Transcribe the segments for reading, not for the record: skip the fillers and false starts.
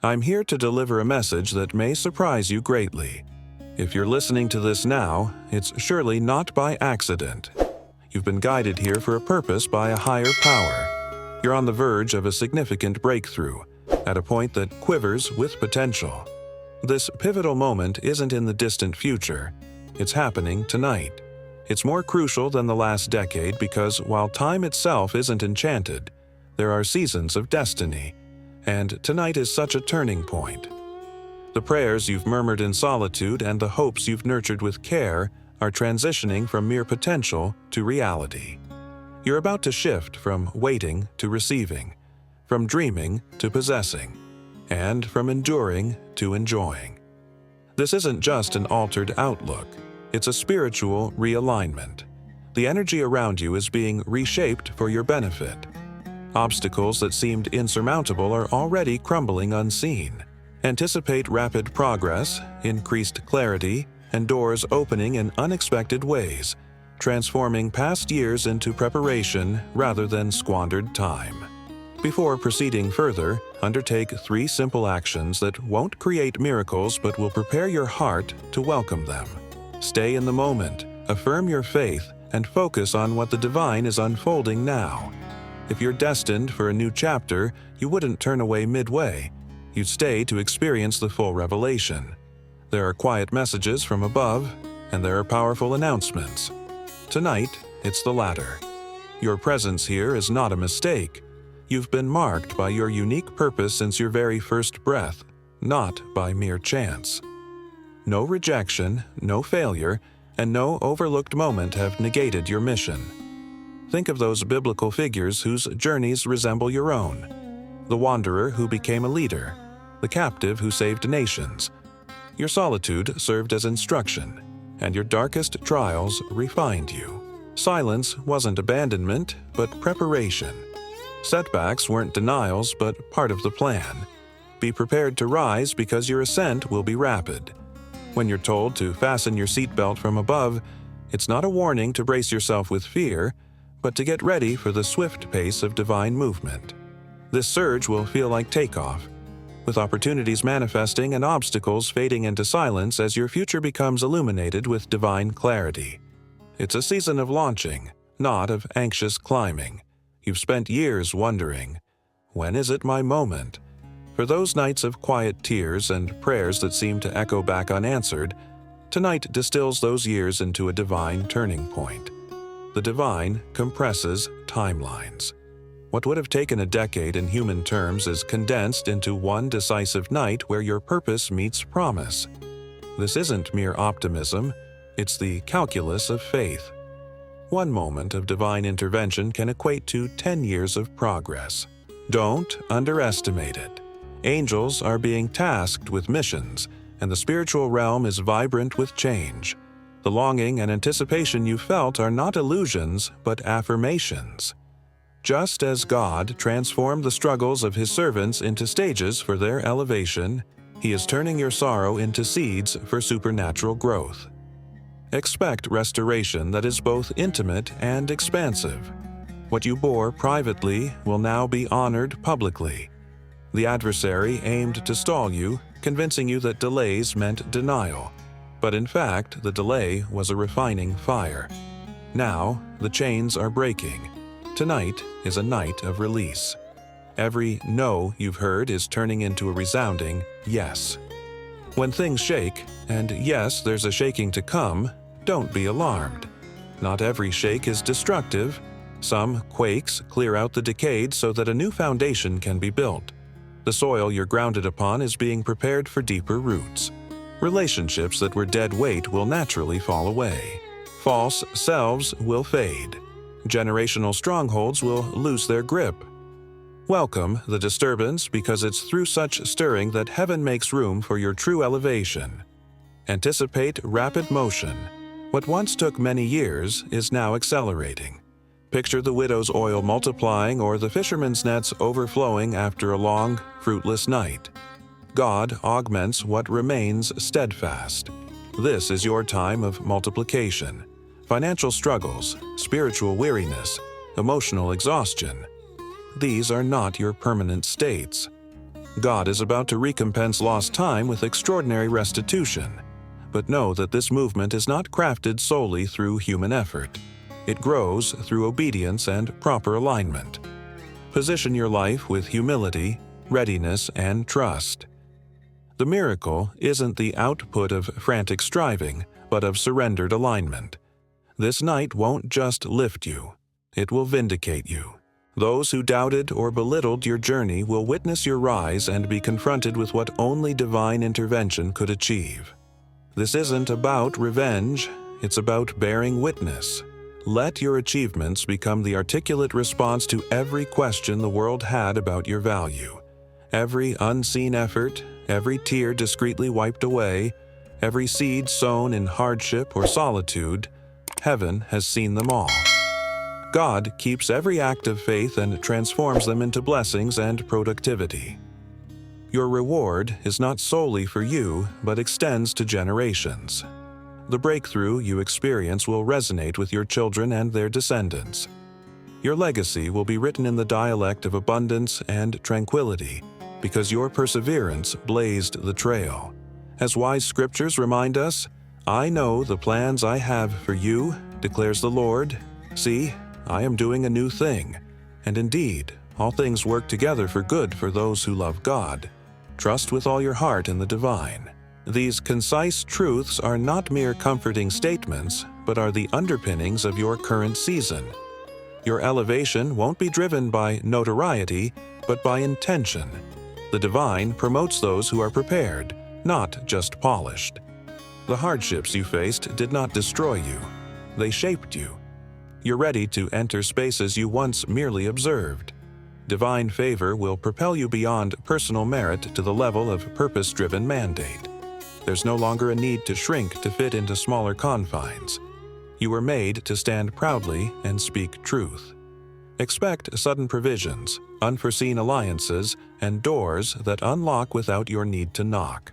I'm here to deliver a message that may surprise you greatly. If you're listening to this now, it's surely not by accident. You've been guided here for a purpose by a higher power. You're on the verge of a significant breakthrough, at a point that quivers with potential. This pivotal moment isn't in the distant future. It's happening tonight. It's more crucial than the last decade because while time itself isn't enchanted, there are seasons of destiny, and tonight is such a turning point. The prayers you've murmured in solitude and the hopes you've nurtured with care are transitioning from mere potential to reality. You're about to shift from waiting to receiving, from dreaming to possessing, and from enduring to enjoying. This isn't just an altered outlook, it's a spiritual realignment. The energy around you is being reshaped for your benefit. Obstacles that seemed insurmountable are already crumbling unseen. Anticipate rapid progress, increased clarity, and doors opening in unexpected ways, transforming past years into preparation rather than squandered time. Before proceeding further, undertake 3 simple actions that won't create miracles but will prepare your heart to welcome them. Stay in the moment, affirm your faith, and focus on what the divine is unfolding now. If you're destined for a new chapter, you wouldn't turn away midway. You'd stay to experience the full revelation. There are quiet messages from above, and there are powerful announcements. Tonight, it's the latter. Your presence here is not a mistake. You've been marked by your unique purpose since your very first breath, not by mere chance. No rejection, no failure, and no overlooked moment have negated your mission. Think of those biblical figures whose journeys resemble your own. The wanderer who became a leader, the captive who saved nations. Your solitude served as instruction, and your darkest trials refined you. Silence wasn't abandonment, but preparation. Setbacks weren't denials, but part of the plan. Be prepared to rise because your ascent will be rapid. When you're told to fasten your seatbelt from above, it's not a warning to brace yourself with fear, but to get ready for the swift pace of divine movement. This surge will feel like takeoff, with opportunities manifesting and obstacles fading into silence as your future becomes illuminated with divine clarity. It's a season of launching, not of anxious climbing. You've spent years wondering, when is it my moment? For those nights of quiet tears and prayers that seem to echo back unanswered, tonight distills those years into a divine turning point. The divine compresses timelines. What would have taken a decade in human terms is condensed into one decisive night where your purpose meets promise. This isn't mere optimism, it's the calculus of faith. One moment of divine intervention can equate to 10 years of progress. Don't underestimate it. Angels are being tasked with missions, and the spiritual realm is vibrant with change. The longing and anticipation you felt are not illusions, but affirmations. Just as God transformed the struggles of His servants into stages for their elevation, He is turning your sorrow into seeds for supernatural growth. Expect restoration that is both intimate and expansive. What you bore privately will now be honored publicly. The adversary aimed to stall you, convincing you that delays meant denial. But in fact, the delay was a refining fire. Now, the chains are breaking. Tonight is a night of release. Every no you've heard is turning into a resounding yes. When things shake, and yes, there's a shaking to come, don't be alarmed. Not every shake is destructive. Some quakes clear out the decayed so that a new foundation can be built. The soil you're grounded upon is being prepared for deeper roots. Relationships that were dead weight will naturally fall away. False selves will fade. Generational strongholds will lose their grip. Welcome the disturbance because it's through such stirring that heaven makes room for your true elevation. Anticipate rapid motion. What once took many years is now accelerating. Picture the widow's oil multiplying or the fisherman's nets overflowing after a long, fruitless night. God augments what remains steadfast. This is your time of multiplication. Financial struggles, spiritual weariness, emotional exhaustion. These are not your permanent states. God is about to recompense lost time with extraordinary restitution. But know that this movement is not crafted solely through human effort. It grows through obedience and proper alignment. Position your life with humility, readiness, and trust. The miracle isn't the output of frantic striving, but of surrendered alignment. This night won't just lift you, it will vindicate you. Those who doubted or belittled your journey will witness your rise and be confronted with what only divine intervention could achieve. This isn't about revenge, it's about bearing witness. Let your achievements become the articulate response to every question the world had about your value. Every unseen effort, every tear discreetly wiped away, every seed sown in hardship or solitude, heaven has seen them all. God keeps every act of faith and transforms them into blessings and productivity. Your reward is not solely for you, but extends to generations. The breakthrough you experience will resonate with your children and their descendants. Your legacy will be written in the dialect of abundance and tranquility, because your perseverance blazed the trail. As wise scriptures remind us, "I know the plans I have for you, declares the Lord. See, I am doing a new thing. And indeed, all things work together for good for those who love God. Trust with all your heart in the divine." These concise truths are not mere comforting statements, but are the underpinnings of your current season. Your elevation won't be driven by notoriety, but by intention. The divine promotes those who are prepared, not just polished. The hardships you faced did not destroy you. They shaped you. You're ready to enter spaces you once merely observed. Divine favor will propel you beyond personal merit to the level of purpose-driven mandate. There's no longer a need to shrink to fit into smaller confines. You were made to stand proudly and speak truth. Expect sudden provisions, unforeseen alliances, and doors that unlock without your need to knock.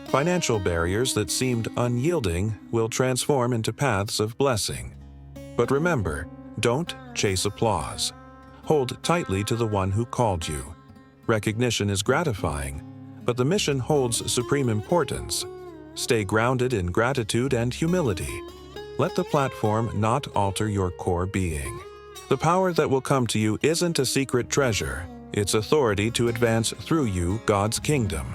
Financial barriers that seemed unyielding will transform into paths of blessing. But remember, don't chase applause. Hold tightly to the one who called you. Recognition is gratifying, but the mission holds supreme importance. Stay grounded in gratitude and humility. Let the platform not alter your core being. The power that will come to you isn't a secret treasure. It's authority to advance through you God's kingdom.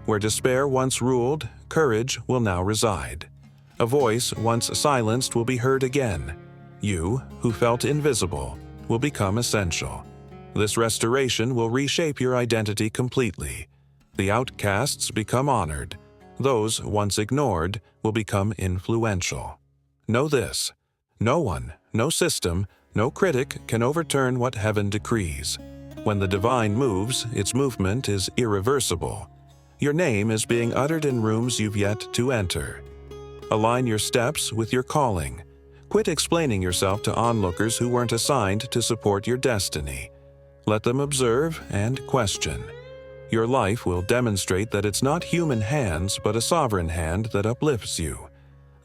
Where despair once ruled, courage will now reside. A voice once silenced will be heard again. You, who felt invisible, will become essential. This restoration will reshape your identity completely. The outcasts become honored. Those once ignored will become influential. Know this: no one, no system, no critic can overturn what heaven decrees. When the divine moves, its movement is irreversible. Your name is being uttered in rooms you've yet to enter. Align your steps with your calling. Quit explaining yourself to onlookers who weren't assigned to support your destiny. Let them observe and question. Your life will demonstrate that it's not human hands but a sovereign hand that uplifts you.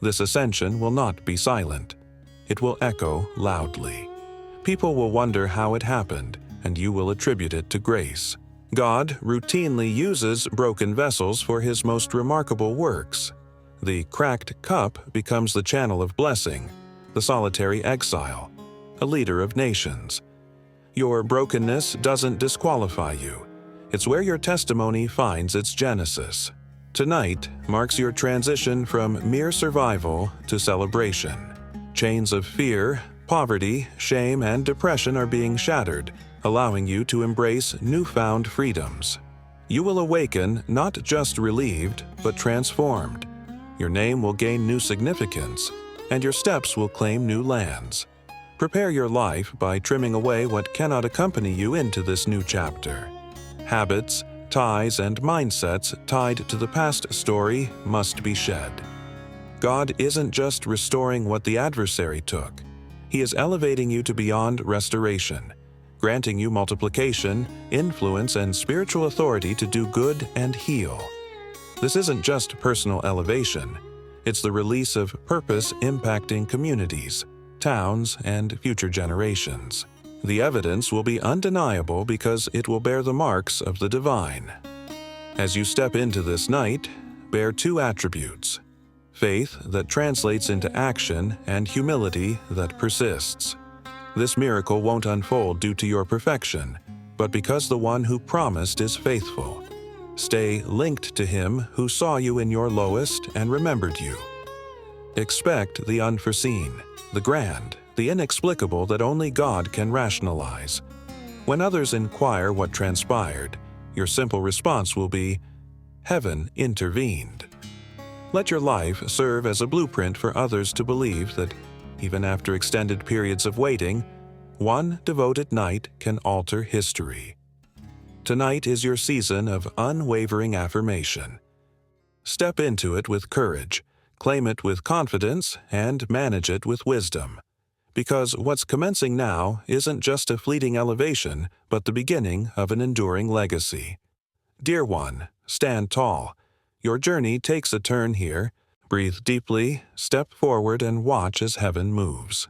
This ascension will not be silent. It will echo loudly. People will wonder how it happened, and you will attribute it to grace. God routinely uses broken vessels for His most remarkable works. The cracked cup becomes the channel of blessing, the solitary exile, a leader of nations. Your brokenness doesn't disqualify you. It's where your testimony finds its genesis. Tonight marks your transition from mere survival to celebration. Chains of fear, poverty, shame, and depression are being shattered, allowing you to embrace newfound freedoms. You will awaken not just relieved, but transformed. Your name will gain new significance, and your steps will claim new lands. Prepare your life by trimming away what cannot accompany you into this new chapter. Habits, ties, and mindsets tied to the past story must be shed. God isn't just restoring what the adversary took. He is elevating you to beyond restoration, granting you multiplication, influence, and spiritual authority to do good and heal. This isn't just personal elevation. It's the release of purpose impacting communities, towns, and future generations. The evidence will be undeniable because it will bear the marks of the divine. As you step into this night, bear two attributes: faith that translates into action and humility that persists. This miracle won't unfold due to your perfection, but because the one who promised is faithful. Stay linked to him who saw you in your lowest and remembered you. Expect the unforeseen, the grand, the inexplicable that only God can rationalize. When others inquire what transpired, your simple response will be, "Heaven intervened." Let your life serve as a blueprint for others to believe that, even after extended periods of waiting, one devoted night can alter history. Tonight is your season of unwavering affirmation. Step into it with courage, claim it with confidence, and manage it with wisdom. Because what's commencing now isn't just a fleeting elevation, but the beginning of an enduring legacy. Dear one, stand tall. Your journey takes a turn here. Breathe deeply, step forward, and watch as heaven moves.